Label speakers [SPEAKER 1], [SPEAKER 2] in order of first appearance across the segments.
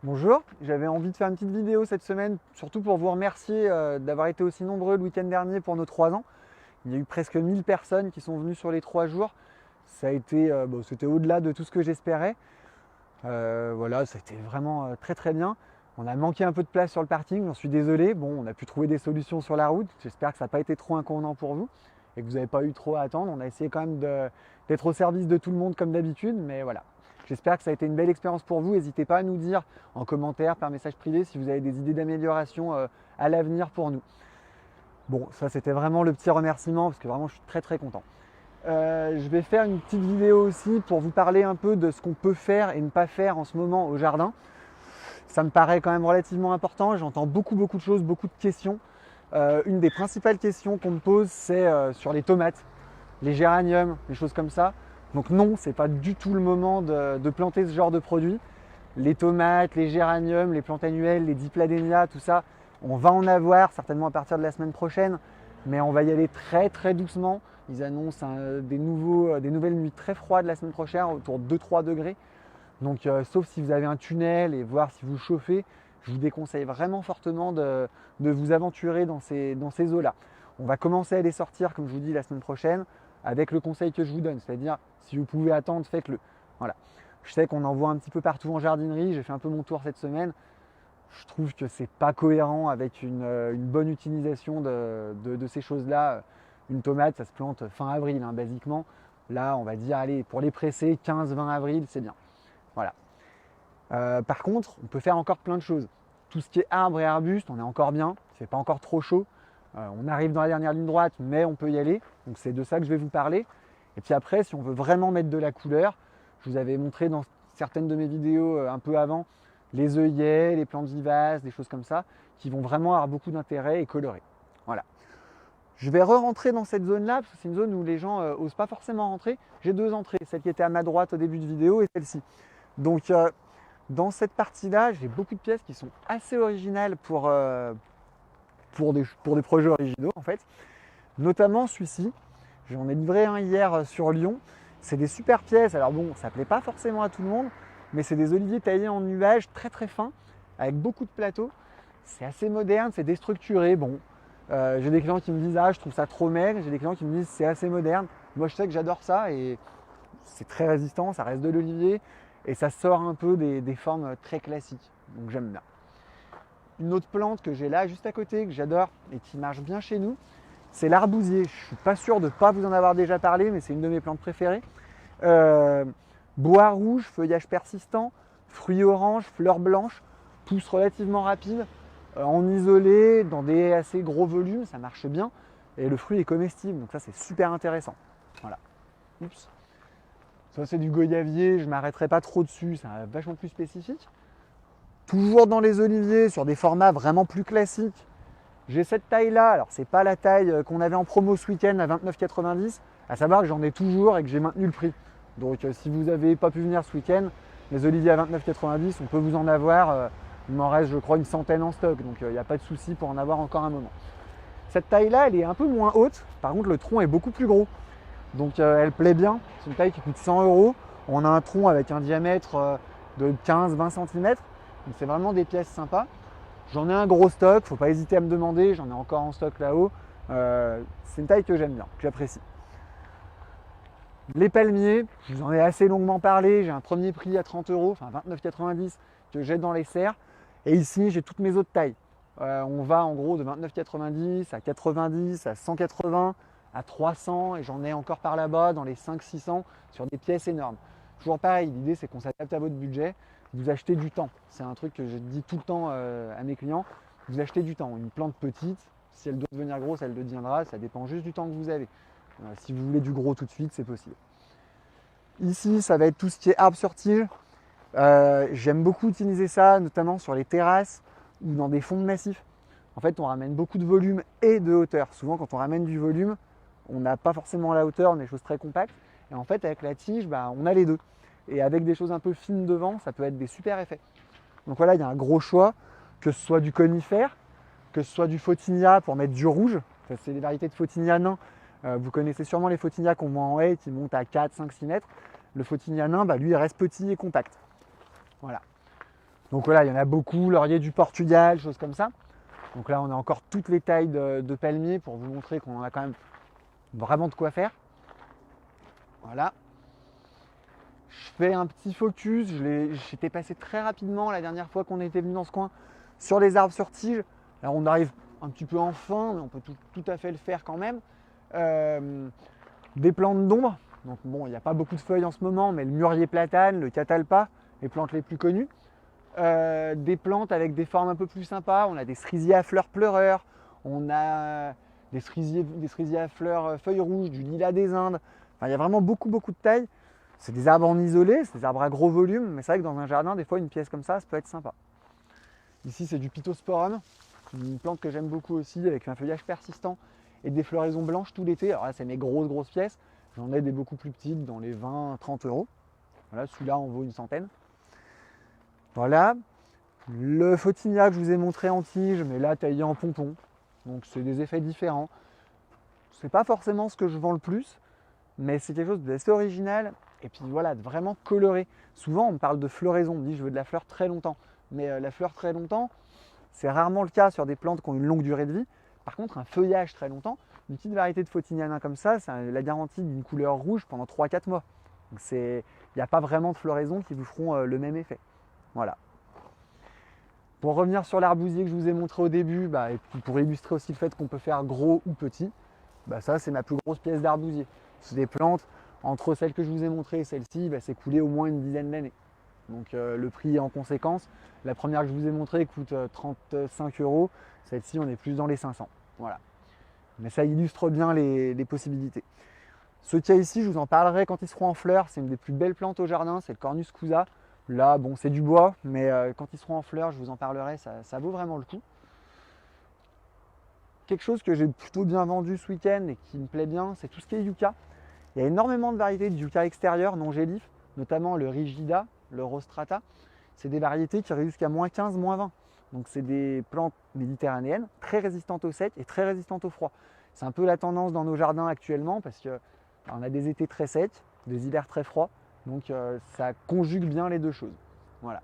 [SPEAKER 1] Bonjour, j'avais envie de faire une petite vidéo cette semaine, surtout pour vous remercier d'avoir été aussi nombreux le week-end dernier pour nos 3 ans. Il y a eu presque 1000 personnes qui sont venues sur les 3 jours. Ça a été, c'était au-delà de tout ce que j'espérais. Voilà, ça a été vraiment très très bien. On a manqué un peu de place sur le parking, j'en suis désolé. Bon, on a pu trouver des solutions sur la route. J'espère que ça n'a pas été trop inconvénient pour vous et que vous n'avez pas eu trop à attendre. On a essayé quand même d'être au service de tout le monde comme d'habitude, mais voilà. J'espère que ça a été une belle expérience pour vous. N'hésitez pas à nous dire en commentaire, par message privé, si vous avez des idées d'amélioration à l'avenir pour nous. Bon, ça c'était vraiment le petit remerciement parce que vraiment je suis très très content. Je vais faire une petite vidéo aussi pour vous parler un peu de ce qu'on peut faire et ne pas faire en ce moment au jardin. Ça me paraît quand même relativement important. J'entends beaucoup de choses, beaucoup de questions. Une des principales questions qu'on me pose, c'est sur les tomates, les géraniums, les choses comme ça. Donc non, c'est pas du tout le moment de planter ce genre de produit. Les tomates, les géraniums, les plantes annuelles, les dipladénias, tout ça, on va en avoir certainement à partir de la semaine prochaine, mais on va y aller très très doucement. Ils annoncent des nouvelles nuits très froides la semaine prochaine, autour de 2-3 degrés. Donc sauf si vous avez un tunnel et voir si vous chauffez, je vous déconseille vraiment fortement de vous aventurer dans ces eaux-là. On va commencer à les sortir, comme je vous dis, la semaine prochaine, avec le conseil que je vous donne, c'est-à-dire si vous pouvez attendre, faites-le. Voilà. Je sais qu'on en voit un petit peu partout en jardinerie, j'ai fait un peu mon tour cette semaine. Je trouve que c'est pas cohérent avec une bonne utilisation de ces choses-là. Une tomate, ça se plante fin avril, hein, basiquement. Là, on va dire, allez, pour les presser, 15-20 avril, c'est bien. Voilà. Par contre, on peut faire encore plein de choses. Tout ce qui est arbres et arbustes, on est encore bien, il ne fait pas encore trop chaud. On arrive dans la dernière ligne droite, mais on peut y aller. Donc c'est de ça que je vais vous parler. Et puis après, si on veut vraiment mettre de la couleur, je vous avais montré dans certaines de mes vidéos un peu avant, les œillets, les plantes vivaces, des choses comme ça, qui vont vraiment avoir beaucoup d'intérêt et colorés. Voilà. Je vais re-rentrer dans cette zone-là, parce que c'est une zone où les gens n'osent pas forcément rentrer. J'ai deux entrées, celle qui était à ma droite au début de vidéo et celle-ci. Donc dans cette partie-là, j'ai beaucoup de pièces qui sont assez originales pour des projets originaux en fait. Notamment celui-ci. J'en ai livré un hier sur Lyon. C'est des super pièces. Alors bon, ça ne plaît pas forcément à tout le monde, mais c'est des oliviers taillés en nuages très très fins, avec beaucoup de plateaux. C'est assez moderne, c'est déstructuré. Bon, j'ai des clients qui me disent ah je trouve ça trop maigre. J'ai des clients qui me disent c'est assez moderne. Moi je sais que j'adore ça et c'est très résistant, ça reste de l'olivier et ça sort un peu des formes très classiques. Donc j'aime bien. Une autre plante que j'ai là juste à côté, que j'adore et qui marche bien chez nous, c'est l'arbousier. Je ne suis pas sûr de ne pas vous en avoir déjà parlé, mais c'est une de mes plantes préférées. Bois rouge, feuillage persistant, fruits orange, fleurs blanches, pousse relativement rapide, en isolé, dans des assez gros volumes, ça marche bien. Et le fruit est comestible, donc ça c'est super intéressant. Voilà. Oups. Ça c'est du goyavier, je ne m'arrêterai pas trop dessus, c'est vachement plus spécifique. Toujours dans les oliviers, sur des formats vraiment plus classiques. J'ai cette taille-là, alors c'est pas la taille qu'on avait en promo ce week-end à 29,90, à savoir que j'en ai toujours et que j'ai maintenu le prix. Donc si vous n'avez pas pu venir ce week-end, les oliviers à 29,90, on peut vous en avoir. Il m'en reste je crois une centaine en stock, donc il n'y a pas de souci pour en avoir encore un moment. Cette taille-là, elle est un peu moins haute, par contre le tronc est beaucoup plus gros. Donc elle plaît bien, c'est une taille qui coûte 100 €. On a un tronc avec un diamètre de 15-20 cm, donc c'est vraiment des pièces sympas. J'en ai un gros stock, faut pas hésiter à me demander, j'en ai encore en stock là-haut. C'est une taille que j'aime bien, que j'apprécie. Les palmiers, je vous en ai assez longuement parlé, j'ai un premier prix à 30 €, enfin 29,90 que j'ai dans les serres. Et ici, j'ai toutes mes autres tailles. On va en gros de 29,90 à 90, à 180, à 300 et j'en ai encore par là-bas dans les 500-600 sur des pièces énormes. Toujours pareil, l'idée c'est qu'on s'adapte à votre budget, vous achetez du temps. C'est un truc que je dis tout le temps à mes clients, vous achetez du temps. Une plante petite, si elle doit devenir grosse, elle le deviendra, ça dépend juste du temps que vous avez. Si vous voulez du gros tout de suite, c'est possible. Ici, ça va être tout ce qui est arbre sur tige. J'aime beaucoup utiliser ça, notamment sur les terrasses ou dans des fonds de massif. En fait, on ramène beaucoup de volume et de hauteur. Souvent, quand on ramène du volume, on n'a pas forcément la hauteur, on a des choses très compactes. Et en fait, avec la tige, on a les deux. Et avec des choses un peu fines devant, ça peut être des super effets. Donc voilà, il y a un gros choix, que ce soit du conifère, que ce soit du photinia pour mettre du rouge. Ça, c'est des variétés de photinia nains. Vous connaissez sûrement les photinia qu'on voit en haie qui montent à 4, 5, 6 mètres. Le photinia nain, lui, il reste petit et compact. Voilà. Donc voilà, il y en a beaucoup, laurier du Portugal, choses comme ça. Donc là, on a encore toutes les tailles de palmiers pour vous montrer qu'on en a quand même vraiment de quoi faire. Voilà. Je fais un petit focus, j'étais passé très rapidement la dernière fois qu'on était venu dans ce coin sur les arbres sur tige. Là, on arrive un petit peu en fin, mais on peut tout à fait le faire quand même. Des plantes d'ombre. Donc bon, il n'y a pas beaucoup de feuilles en ce moment, mais le mûrier platane, le catalpa, les plantes les plus connues. Des plantes avec des formes un peu plus sympas. On a des cerisiers à fleurs pleureurs, on a des cerisiers à fleurs feuilles rouges, du lilas des Indes. Enfin, il y a vraiment beaucoup de tailles. C'est des arbres en isolé, c'est des arbres à gros volume, mais c'est vrai que dans un jardin, des fois, une pièce comme ça peut être sympa. Ici, c'est du Pittosporum, une plante que j'aime beaucoup aussi, avec un feuillage persistant et des floraisons blanches tout l'été. Alors là, c'est mes grosses pièces. J'en ai des beaucoup plus petites, dans les 20-30 euros. Voilà, celui-là en vaut une centaine. Voilà. Le Photinia que je vous ai montré en tige, mais là taillé en pompon. Donc c'est des effets différents. C'est pas forcément ce que je vends le plus, mais c'est quelque chose d'assez original. Et puis voilà, de vraiment coloré. Souvent on me parle de floraison, on me dit je veux de la fleur très longtemps. Mais la fleur très longtemps, c'est rarement le cas sur des plantes qui ont une longue durée de vie. Par contre, un feuillage très longtemps, une petite variété de Photinia nain comme ça, c'est la garantie d'une couleur rouge pendant 3-4 mois. Donc il n'y a pas vraiment de floraison qui vous feront le même effet. Voilà. Pour revenir sur l'arbousier que je vous ai montré au début, et pour illustrer aussi le fait qu'on peut faire gros ou petit, ça c'est ma plus grosse pièce d'arbousier. C'est des plantes, entre celles que je vous ai montrées et celle-ci, c'est coulé au moins une dizaine d'années. Donc le prix est en conséquence. La première que je vous ai montrée coûte 35 euros, celle-ci on est plus dans les 500. Voilà. Mais ça illustre bien les possibilités. Ce qu'il y a ici, je vous en parlerai quand ils seront en fleurs, c'est une des plus belles plantes au jardin, c'est le Cornus scusa. Là, bon, c'est du bois, mais quand ils seront en fleurs, je vous en parlerai, ça vaut vraiment le coup. Quelque chose que j'ai plutôt bien vendu ce week-end et qui me plaît bien, c'est tout ce qui est yucca. Il y a énormément de variétés de yucca extérieur non gélif, notamment le rigida, le rostrata. C'est des variétés qui arrivent jusqu'à moins 15, moins 20. Donc c'est des plantes méditerranéennes, très résistantes au sec et très résistantes au froid. C'est un peu la tendance dans nos jardins actuellement parce qu'on a des étés très secs, des hivers très froids. Donc ça conjugue bien les deux choses. Voilà.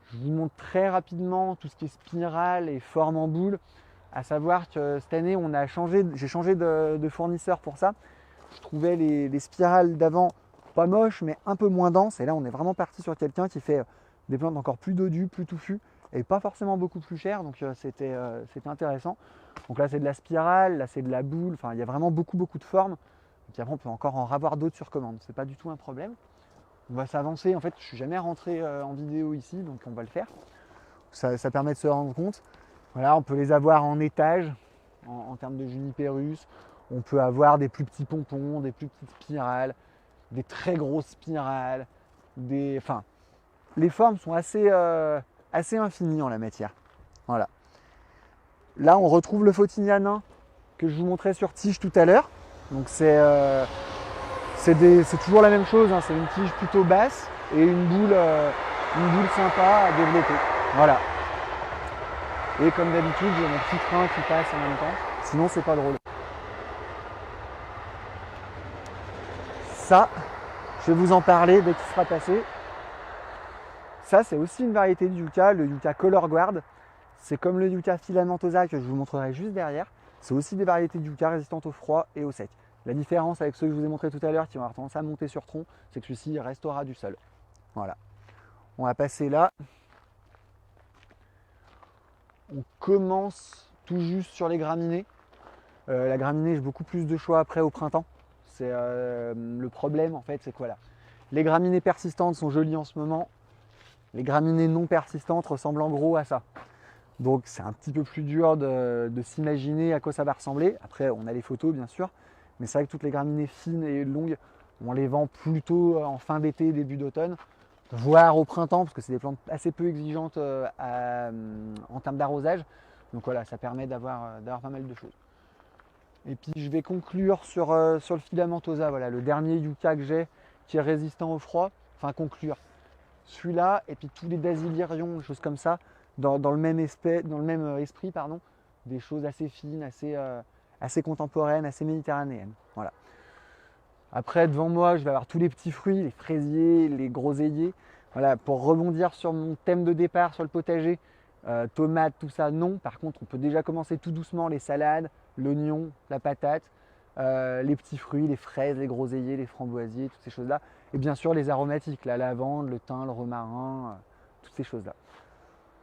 [SPEAKER 1] Je vous montre très rapidement tout ce qui est spirale et forme en boule. À savoir que cette année, j'ai changé de fournisseur pour ça. Je trouvais les spirales d'avant pas moches, mais un peu moins denses. Et là, on est vraiment parti sur quelqu'un qui fait des plantes encore plus dodues, plus touffues, et pas forcément beaucoup plus chères. Donc c'était intéressant. Donc là, c'est de la spirale, là, c'est de la boule. Enfin, il y a vraiment beaucoup de formes. Et puis après, on peut encore en avoir d'autres sur commande. C'est pas du tout un problème. On va s'avancer. En fait, je suis jamais rentré en vidéo ici, donc on va le faire. Ça permet de se rendre compte. Voilà, on peut les avoir en étage, en termes de juniperus. On peut avoir des plus petits pompons, des plus petites spirales, des très grosses spirales. Enfin, les formes sont assez infinies en la matière. Voilà. Là, on retrouve le Photinia nain que je vous montrais sur tige tout à l'heure. Donc c'est toujours la même chose, hein. C'est une tige plutôt basse et une boule sympa à développer. Voilà. Et comme d'habitude, j'ai mon petit train qui passe en même temps. Sinon, c'est pas drôle. Ça, je vais vous en parler dès qu'il sera passé. Ça, c'est aussi une variété de yucca, le yucca Color Guard. C'est comme le yucca filamentosa que je vous montrerai juste derrière. C'est aussi des variétés de yucca résistantes au froid et au sec. La différence avec ceux que je vous ai montré tout à l'heure qui vont avoir tendance à monter sur tronc, c'est que celui-ci restera du sol. Voilà. On va passer là. On commence tout juste sur les graminées. La graminée, j'ai beaucoup plus de choix après au printemps. C'est le problème en fait, c'est que voilà, les graminées persistantes sont jolies en ce moment. Les graminées non persistantes ressemblent en gros à ça. Donc c'est un petit peu plus dur de s'imaginer à quoi ça va ressembler. Après, on a les photos bien sûr, mais c'est vrai que toutes les graminées fines et longues, on les vend plutôt en fin d'été, début d'automne, voire au printemps, parce que c'est des plantes assez peu exigeantes en termes d'arrosage. Donc voilà, ça permet d'avoir pas mal de choses. Et puis je vais conclure sur le filamentosa, voilà, le dernier yucca que j'ai qui est résistant au froid. Enfin conclure. Celui-là, et puis tous les dasylirions, des choses comme ça, dans le même esprit, des choses assez fines, assez contemporaines, assez méditerranéennes. Voilà. Après, devant moi, je vais avoir tous les petits fruits, les fraisiers, les groseilliers. Voilà, pour rebondir sur mon thème de départ sur le potager, tomates, tout ça, non. Par contre, on peut déjà commencer tout doucement les salades, l'oignon, la patate, les petits fruits, les fraises, les groseilliers, les framboisiers, toutes ces choses-là. Et bien sûr, les aromatiques, la lavande, le thym, le romarin, toutes ces choses-là.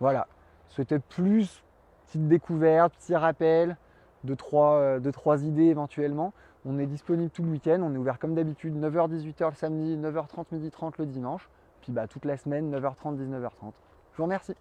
[SPEAKER 1] Voilà, c'était plus petite découverte, petit rappel de trois idées éventuellement. On est disponible tout le week-end, on est ouvert comme d'habitude 9h-18h le samedi, 9h30, 12h30 le dimanche. Puis toute la semaine, 9h30, 19h30. Je vous remercie.